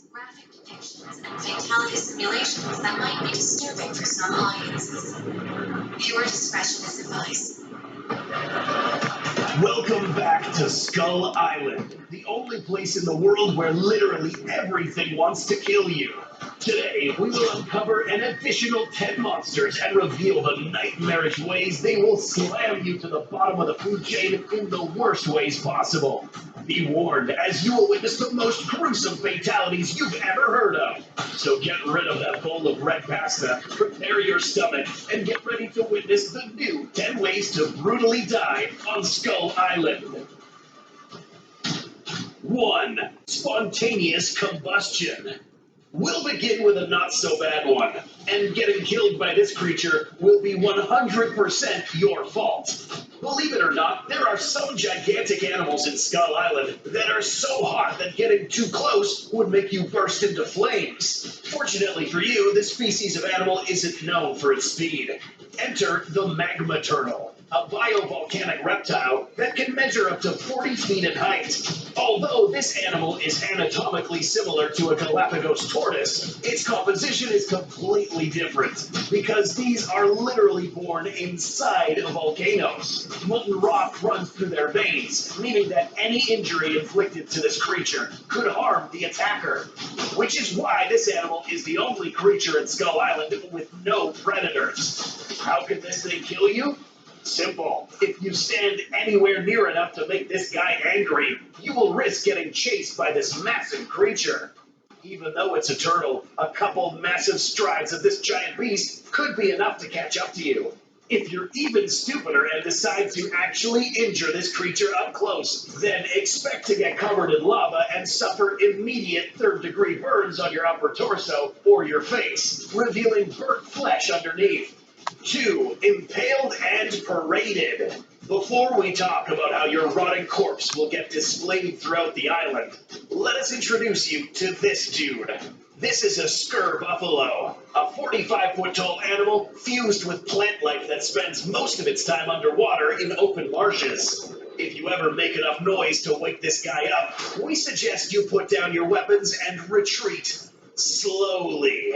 graphic depictions and fatality simulations that might be disturbing for some audiences. Viewer discretion is advised. Welcome back to Skull Island, the only place in the world where literally everything wants to kill you. Today, we will uncover an additional 10 monsters and reveal the nightmarish ways they will slam you to the bottom of the food chain in the worst ways possible. Be warned, as you will witness the most gruesome fatalities you've ever heard of. So get rid of that bowl of red pasta, prepare your stomach, and get ready to witness the new 10 ways to brutally die on Skull Island. 1. Spontaneous combustion. We'll begin with a not-so-bad one, and getting killed by this creature will be 100% your fault. Believe it or not, there are some gigantic animals in Skull Island that are so hot that getting too close would make you burst into flames. Fortunately for you, this species of animal isn't known for its speed. Enter the magma turtle, a biovolcanic reptile that can measure up to 40 feet in height. Although this animal is anatomically similar to a Galapagos tortoise, its composition is completely different because these are literally born inside volcanoes. Molten rock runs through their veins, meaning that any injury inflicted to this creature could harm the attacker. Which is why this animal is the only creature in Skull Island with no predators. How can this thing kill you? Simple. If you stand anywhere near enough to make this guy angry, you will risk getting chased by this massive creature. Even though it's a turtle, a couple massive strides of this giant beast could be enough to catch up to you. If you're even stupider and decide to actually injure this creature up close, then expect to get covered in lava and suffer immediate third-degree burns on your upper torso or your face, revealing burnt flesh underneath. 2. Impaled and paraded. Before we talk about how your rotting corpse will get displayed throughout the island, let us introduce you to this dude. This is a Skur buffalo, a 45-foot-tall animal fused with plant life that spends most of its time underwater in open marshes. If you ever make enough noise to wake this guy up, we suggest you put down your weapons and retreat slowly.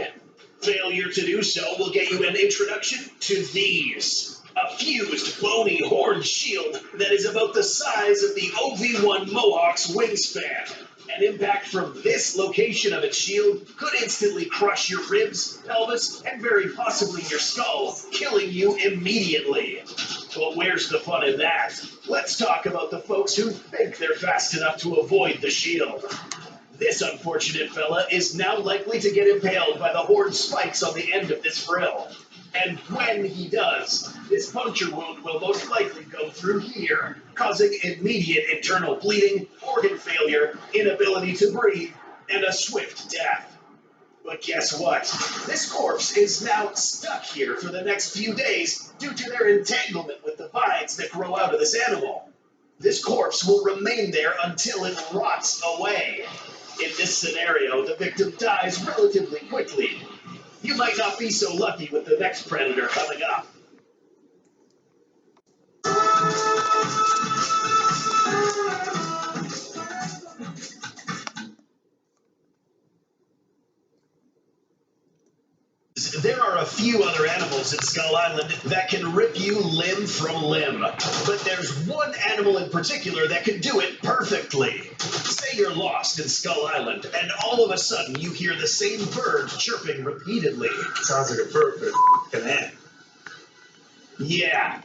Failure to do so will get you an introduction to these. A fused, bony horned shield that is about the size of the OV-1 Mohawk's wingspan. An impact from this location of its shield could instantly crush your ribs, pelvis, and very possibly your skull, killing you immediately. But where's the fun in that? Let's talk about the folks who think they're fast enough to avoid the shield. This unfortunate fella is now likely to get impaled by the horned spikes on the end of this frill. And when he does, this puncture wound will most likely go through here, causing immediate internal bleeding, organ failure, inability to breathe, and a swift death. But guess what? This corpse is now stuck here for the next few days due to their entanglement with the vines that grow out of this animal. This corpse will remain there until it rots away. In this scenario, the victim dies relatively quickly. You might not be so lucky with the next predator coming up. There are a few other animals in Skull Island that can rip you limb from limb, but there's one animal in particular that can do it perfectly. Say you're lost in Skull Island, and all of a sudden you hear the same bird chirping repeatedly. Sounds like a bird, but an ant. Yeah,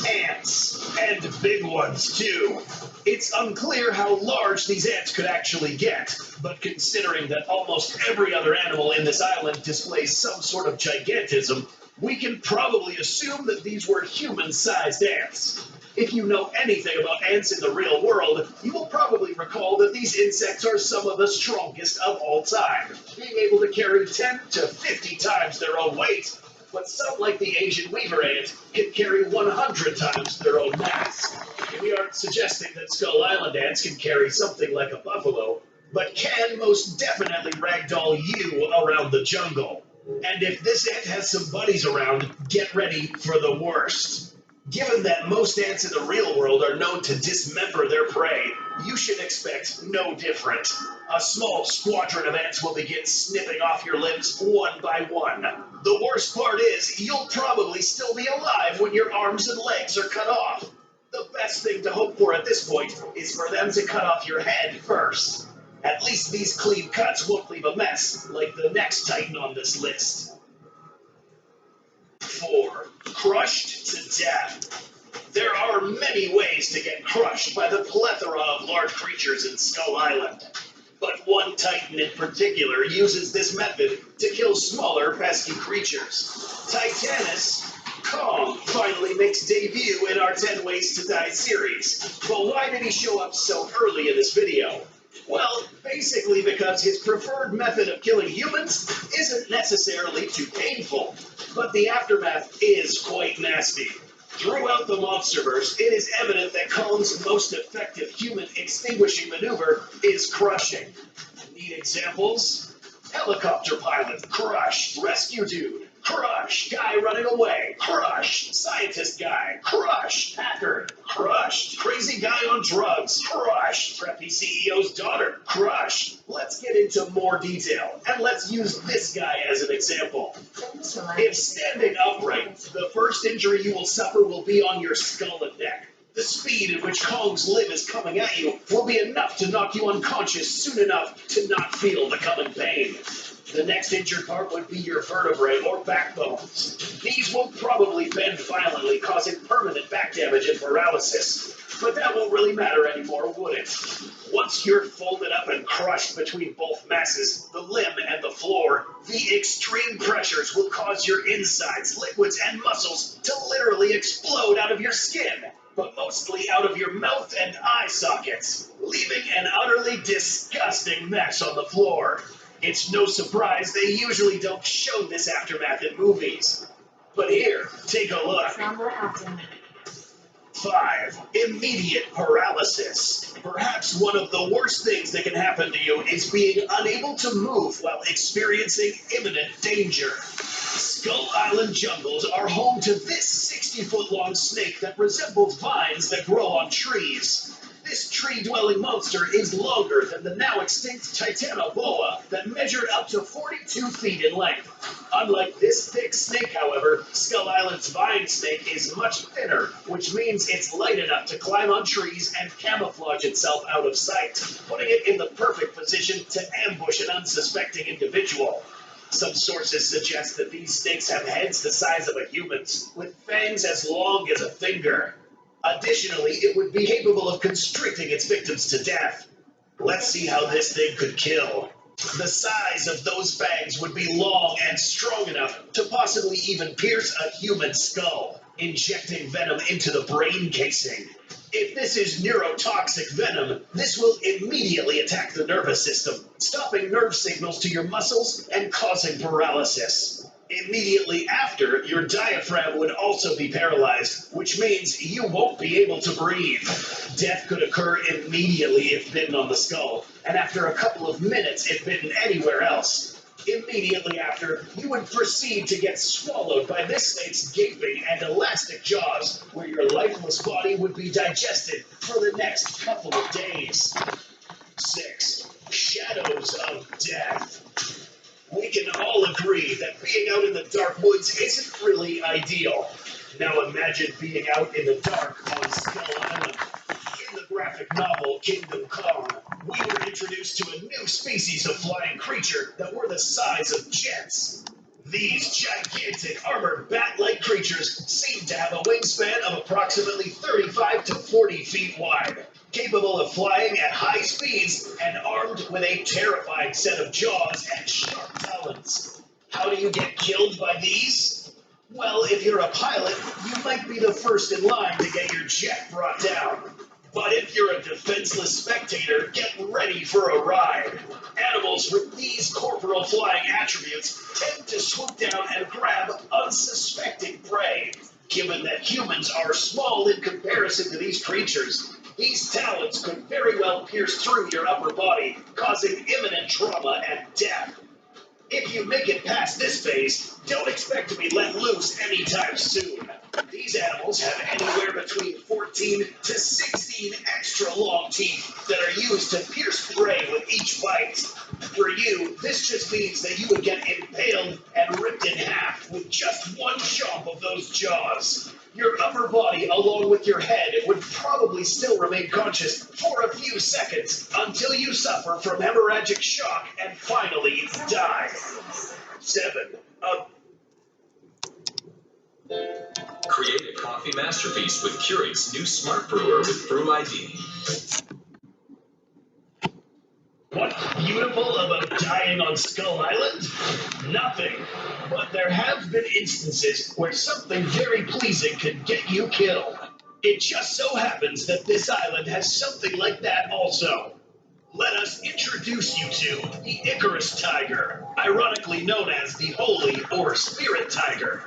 ants, and big ones too. It's unclear how large these ants could actually get, but considering that almost every other animal in this island displays some sort of gigantism, we can probably assume that these were human-sized ants. If you know anything about ants in the real world, you will probably recall that these insects are some of the strongest of all time, being able to carry 10 to 50 times their own weight. But some, like the Asian weaver ant, can carry 100 times their own mass. We aren't suggesting that Skull Island ants can carry something like a buffalo, but can most definitely ragdoll you around the jungle. And if this ant has some buddies around, get ready for the worst. Given that most ants in the real world are known to dismember their prey, you should expect no different. A small squadron of ants will begin snipping off your limbs one by one. The worst part is, you'll probably still be alive when your arms and legs are cut off. The best thing to hope for at this point is for them to cut off your head first. At least these clean cuts won't leave a mess, like the next Titan on this list. 4. Crushed to death. There are many ways to get crushed by the plethora of large creatures in Skull Island. But one Titan in particular uses this method to kill smaller, pesky creatures. Titanus Kong finally makes debut in our 10 Ways to Die series. But why did he show up so early in this video? Well, basically because his preferred method of killing humans isn't necessarily too painful, but the aftermath is quite nasty. Throughout the Monsterverse, it is evident that Kong's most effective human extinguishing maneuver is crushing. Need examples? Helicopter pilot, crush. Rescue dude, crush. Guy running away, crush. Scientist guy, crush. Hacker, crushed. Crazy guy on drugs, crushed. Preppy CEO's daughter, crushed. Let's get into more detail, and let's use this guy as an example. If standing upright, the first injury you will suffer will be on your skull and neck. The speed at which Kong's limb is coming at you will be enough to knock you unconscious soon enough to not feel the coming pain. The next injured part would be your vertebrae or backbones. These will probably bend violently, causing permanent back damage and paralysis. But that won't really matter anymore, would it? Once you're folded up and crushed between both masses, the limb and the floor, the extreme pressures will cause your insides, liquids, and muscles to literally explode out of your skin, but mostly out of your mouth and eye sockets, leaving an utterly disgusting mess on the floor. It's no surprise they usually don't show this aftermath in movies. But here, take a look. 5. Immediate paralysis. Perhaps one of the worst things that can happen to you is being unable to move while experiencing imminent danger. Skull Island jungles are home to this 60-foot-long snake that resembles vines that grow on trees. This tree-dwelling monster is longer than the now-extinct Titanoboa that measured up to 42 feet in length. Unlike this thick snake, however, Skull Island's vine snake is much thinner, which means it's light enough to climb on trees and camouflage itself out of sight, putting it in the perfect position to ambush an unsuspecting individual. Some sources suggest that these snakes have heads the size of a human's, with fangs as long as a finger. Additionally, it would be capable of constricting its victims to death. Let's see how this thing could kill. The size of those fangs would be long and strong enough to possibly even pierce a human skull, injecting venom into the brain casing. If this is neurotoxic venom, this will immediately attack the nervous system, stopping nerve signals to your muscles and causing paralysis. Immediately after, your diaphragm would also be paralyzed, which means you won't be able to breathe. Death could occur immediately if bitten on the skull, and after a couple of minutes if bitten anywhere else. Immediately after, you would proceed to get swallowed by this snake's gaping and elastic jaws, where your lifeless body would be digested for the next couple of days. 6. Shadows of death. We can all agree that being out in the dark woods isn't really ideal. Now imagine being out in the dark on Skull Island. In the graphic novel Kingdom Come, we were introduced to a new species of flying creature that were the size of jets. These gigantic armored bat-like creatures seem to have a wingspan of approximately 35 to 40 feet wide, capable of flying at high speeds and armed with a terrifying set of jaws and sharp talons. How do you get killed by these? Well, if you're a pilot, you might be the first in line to get your jet brought down. But if you're a defenseless spectator, get ready for a ride. Animals with these corporal flying attributes tend to swoop down and grab unsuspecting prey. Given that humans are small in comparison to these creatures, these talons could very well pierce through your upper body, causing imminent trauma and death. If you make it past this phase, don't expect to be let loose anytime soon. These animals have anywhere between 14 to 16 extra long teeth that are used to pierce prey with each bite. For you, this just means that you would get impaled and ripped in half with just one chomp of those jaws. Your upper body, along with your head, would probably still remain conscious for a few seconds until you suffer from hemorrhagic shock and finally die. 7. Create a coffee masterpiece with Keurig's new smart brewer with Brew ID. What's beautiful about dying on Skull Island? Nothing. But there have been instances where something very pleasing can get you killed. It just so happens that this island has something like that also. Let us introduce you to the Icarus Tiger, ironically known as the Holy or Spirit Tiger.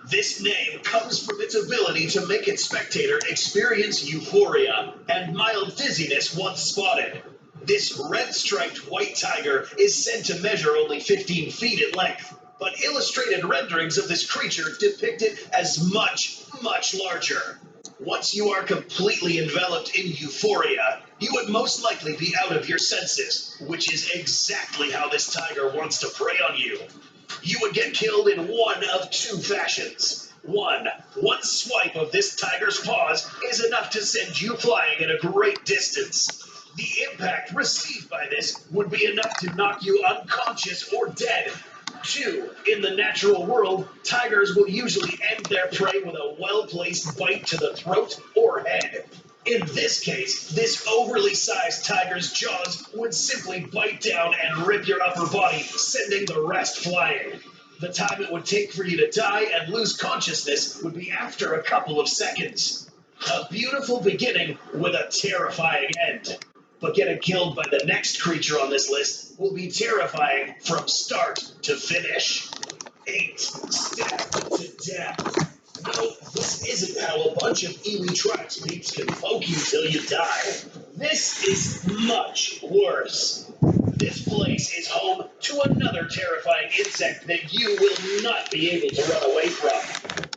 This name comes from its ability to make its spectator experience euphoria and mild dizziness once spotted. This red-striped white tiger is said to measure only 15 feet in length, but illustrated renderings of this creature depict it as much, much larger. Once you are completely enveloped in euphoria, you would most likely be out of your senses, which is exactly how this tiger wants to prey on you. You would get killed in one of two fashions. One swipe of this tiger's paws is enough to send you flying at a great distance. The impact received by this would be enough to knock you unconscious or dead. 2, in the natural world, tigers will usually end their prey with a well-placed bite to the throat or head. In this case, this overly sized tiger's jaws would simply bite down and rip your upper body, sending the rest flying. The time it would take for you to die and lose consciousness would be after a couple of seconds. A beautiful beginning with a terrifying end. But getting killed by the next creature on this list will be terrifying from start to finish. 8. Step to death. No, this isn't how a bunch of Iwi tribes peeps can poke you till you die. This is much worse. This place is home to another terrifying insect that you will not be able to run away from.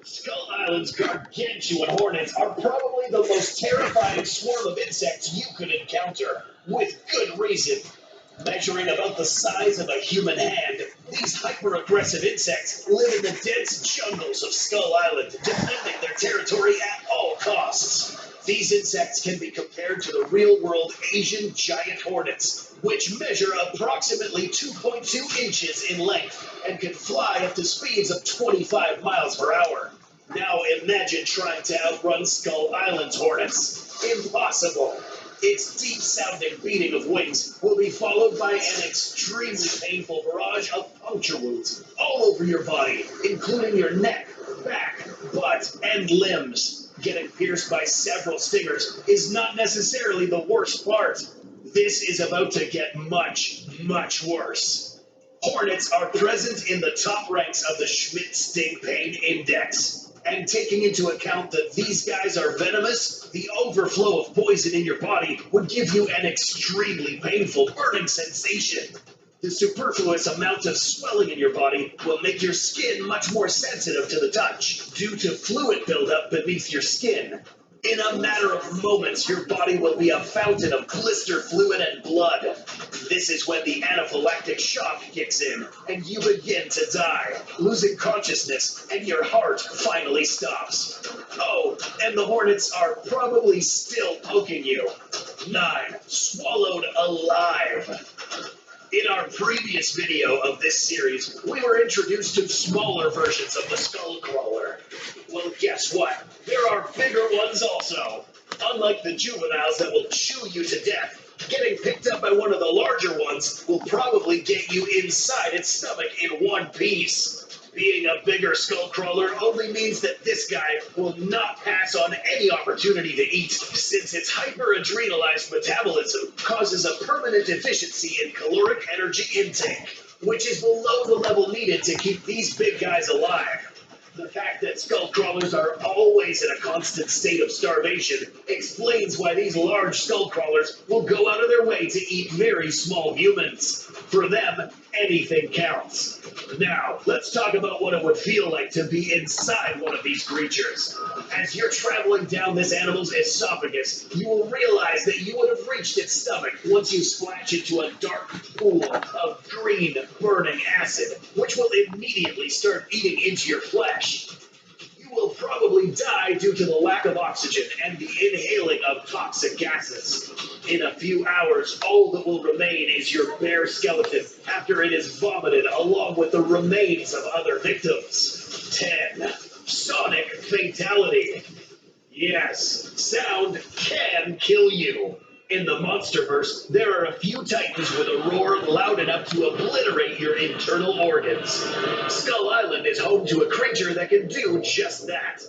Skull Island's Gargantuan Hornets are probably the most terrifying swarm of insects you could encounter, with good reason. Measuring about the size of a human hand, these hyper-aggressive insects live in the dense jungles of Skull Island, defending their territory at all costs. These insects can be compared to the real-world Asian giant hornets, which measure approximately 2.2 inches in length and can fly up to speeds of 25 miles per hour. Now imagine trying to outrun Skull Island's hornets. Impossible. Its deep-sounding beating of wings will be followed by an extremely painful barrage of puncture wounds all over your body, including your neck, back, butt, and limbs. Getting pierced by several stingers is not necessarily the worst part. This is about to get much, much worse. Hornets are present in the top ranks of the Schmidt Sting Pain Index. And taking into account that these guys are venomous, the overflow of poison in your body would give you an extremely painful burning sensation. The superfluous amount of swelling in your body will make your skin much more sensitive to the touch, due to fluid buildup beneath your skin. In a matter of moments, your body will be a fountain of blister fluid and blood. This is when the anaphylactic shock kicks in, and you begin to die, losing consciousness, and your heart finally stops. Oh, and the hornets are probably still poking you. 9. Swallowed alive. In our previous video of this series, we were introduced to smaller versions of the skull crawler. Well, guess what? There are bigger ones also. Unlike the juveniles that will chew you to death, getting picked up by one of the larger ones will probably get you inside its stomach in one piece. Being a bigger skull crawler only means that this guy will not pass on any opportunity to eat, since its hyper-adrenalized metabolism causes a permanent deficiency in caloric energy intake, which is below the level needed to keep these big guys alive. The fact that skull crawlers are always in a constant state of starvation explains why these large skull crawlers will go out of their way to eat very small humans. For them, anything counts. Now, let's talk about what it would feel like to be inside one of these creatures. As you're traveling down this animal's esophagus, you will realize that you would have reached its stomach once you splash into a dark pool of green, burning acid, which will immediately start eating into your flesh. You will probably die due to the lack of oxygen and the inhaling of toxic gases. In a few hours, all that will remain is your bare skeleton after it is vomited along with the remains of other victims. 10. Sonic Fatality. Yes, sound can kill you. In the Monsterverse, there are a few titans with a roar loud enough to obliterate your internal organs. Skull Island is home to a creature that can do just that.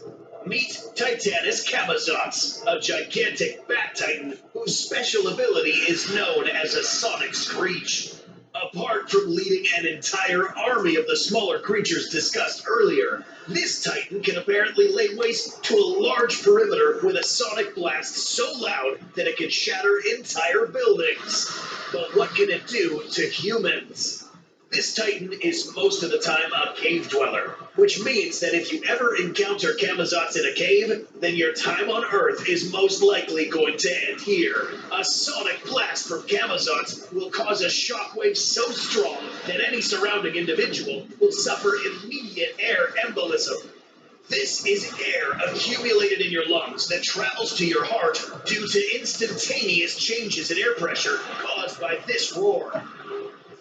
Meet Titanus Kong, a gigantic bat titan whose special ability is known as a sonic screech. Apart from leading an entire army of the smaller creatures discussed earlier, this titan can apparently lay waste to a large perimeter with a sonic blast so loud that it can shatter entire buildings. But what can it do to humans? This titan is most of the time a cave dweller, which means that if you ever encounter Camazotz in a cave, then your time on Earth is most likely going to end here. A sonic blast from Camazotz will cause a shockwave so strong that any surrounding individual will suffer immediate air embolism. This is air accumulated in your lungs that travels to your heart due to instantaneous changes in air pressure caused by this roar.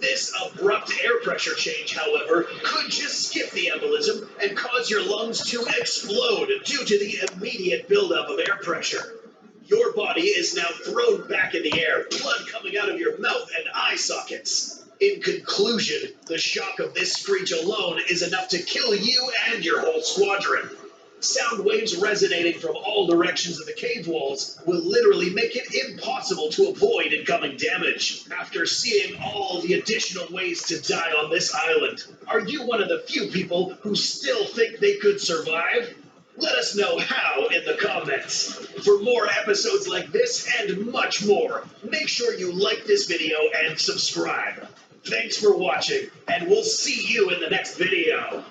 This abrupt air pressure change, however, could just skip the embolism and cause your lungs to explode due to the immediate buildup of air pressure. Your body is now thrown back in the air, blood coming out of your mouth and eye sockets. In conclusion, the shock of this screech alone is enough to kill you and your whole squadron. Sound waves resonating from all directions of the cave walls will literally make it impossible to avoid incoming damage. After seeing all the additional ways to die on this island, are you one of the few people who still think they could survive? Let us know how in the comments. For more episodes like this and much more, make sure you like this video and subscribe. Thanks for watching, and we'll see you in the next video.